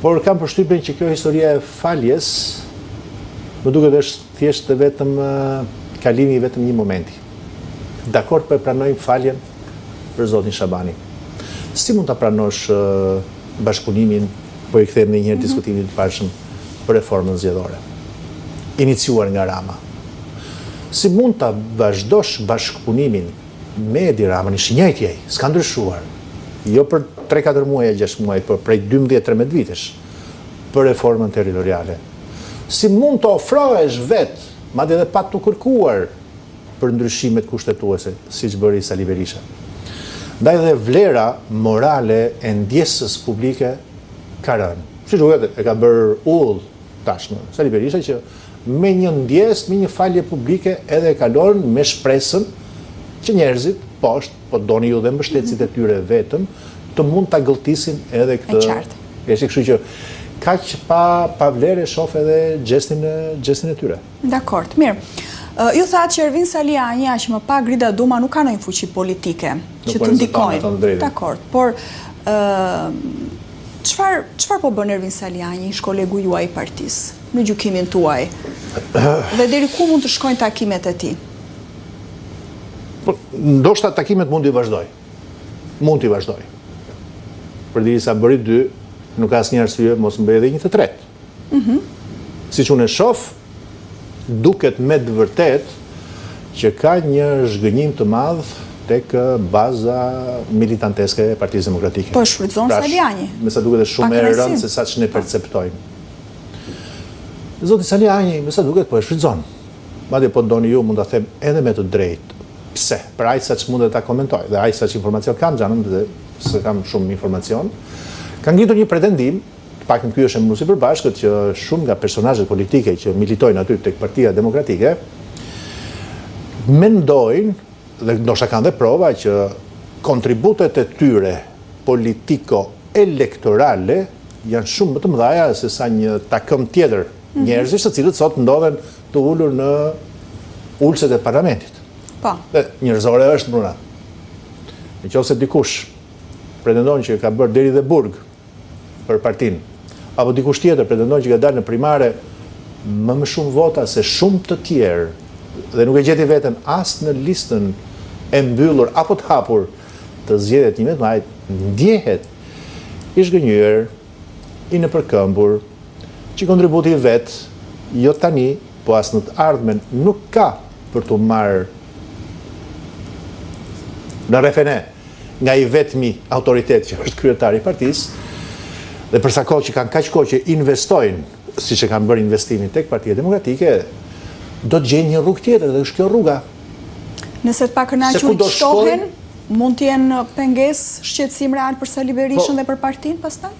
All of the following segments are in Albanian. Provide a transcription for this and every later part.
Por kam përshtypjen që kjo historia e faljes më duket është thjesht vetëm kalimi i vetëm një momenti. Dakord, po e pranojmë faljen për zotin Shabani. Si mund ta pranosh bashkëpunimin, po i kthejmë në një herë diskutimin të parshëm për reformën zgjedhore, iniciuar nga Rama? Si mund ta vazhdosh bashkëpunimin me Edi Ramën, ish njëjti ai, s'ka ndryshuar. Jo për 3-4 muaj, 6 muaj, por prej 12-13 vitesh për reformën territoriale. Si mund të ofrohesh vetë, madje edhe pa të kërkuar për ndryshimet kushtetuese, siç bëri Sali Berisha. Ndaj dhe vlera morale e ndjesës publike ka rënë. Si duket, e ka bërë udhë tashmë Sali Berisha që me një ndjesë, me një falje publike edhe e kalon me shpresën që njerëzit poshtë, po doni ju dhe mbështetësit e tyre vetëm, të mund ta gëlltisin edhe këtë. Kështu që kaq pa vlerë shoh edhe gestin e tyre. Dakord, mirë. Ju thatë që Ervin Saliani, që më pak Grida Duma, nuk ka ndonjë fuqi politike që të ndikojnë. Dakord, por çfarë po bën Ervin Saliani, ish kolegu juaj i partisë, në gjykimin tuaj? Dhe deri ku mund të shkojnë takimet e tij? Ndoshta takimet mund t'i vazhdoj. Mund t'i vazhdoj. Përderisa bëri 2, nuk ka asnjë arsye mos më bëj edhe një të tretë. Siç unë e shoh, duket me të vërtet që ka një zhgënjim të madh tek baza militanteske e Partisë Demokratike. Po shfrytëzon Saliani. Me sa duket është shumë e rëndë se sa që ne perceptojmë. Zoti Saliani, me sa duket, po e shfrytëzon. Madje po doni ju, mund ta them edhe me të drejtë. Pse? Për aq sa që mund ta komentoj, dhe aq sa që informacion kam xhanëm, dhe se kam shumë informacion, ka ngritur një pretendim, pakën ky është emëruesi i përbashkët, që shumë nga personazhet politike që militojnë aty tek Partia Demokratike mendojnë, dhe ndoshta kanë dhe prova, që kontributet e tyre politiko-elektorale janë shumë më të mëdha se sa një takëm tjetër njerëzish, të cilët sot ndodhen të ulur në ulset e parlamentit. Po. Dhe njerëzore është bruna. Nëse dikush pretendon që ka bërë deri dhe burg për partinë, apo dikush tjetër pretendon që ka dalë në primare më shumë vota se shumë të tjerë, dhe nuk e gjeti veten as në listën e mbyllur apo të hapur të zgjedhjeve 11 majit, ndjehet i zhgënjur, i nëpërkëmbur, që kontributi i vet, jo tani, po as në të ardhmen, nuk ka për të marrë në refene nga i vetmi autoritet që është kryetari i partisë, dhe përsa kohë që kanë kaq kohë që investojnë, siç e kanë bërë investimin tek Partia Demokratike, do të gjejnë një rrugë tjetër, dhe është kjo rruga. Nëse të pakënaqur të shtohen, mund të jenë pengesë shqetësim real për Sali Berishën dhe për partinë pastaj?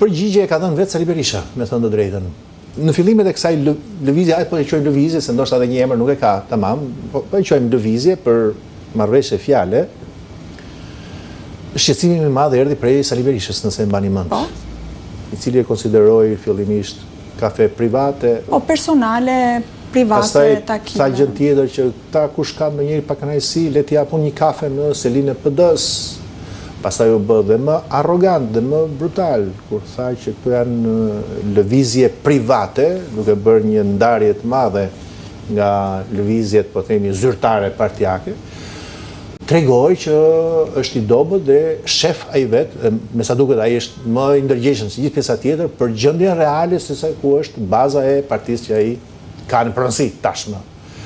Përgjigje e ka dhënë vetë Sali Berisha, me thënë të drejtën. Në fillimet e kësaj lëvizje, po e quajmë lëvizje, se ndoshta edhe një emër nuk e ka tamam, po e quajmë lëvizje për marrëveshje fjale, shqetësimi më i madh erdhi prej Sali Berishës, nëse e mbani mend, i cili e konsideroi fillimisht kafe private, personale, private, takime. Pastaj tha gjë tjetër që ta kush ka ndonjëherë pa kënaqësi, le t'i japun një kafe në selinë e PD-s. Pastaj u bë dhe më arrogant dhe më brutal kur tha që këto janë lëvizje private, duke bërë një ndarje të madhe nga lëvizjet, po themi, zyrtare partijake. Tregoj që është i dobët dhe shef ai vetë, me sa duket ai është më i ndërgjegjshëm se gjithë pjesa tjetër për gjendjen reale se sa ku është baza e partisë që ai ka në pronësi tashmë.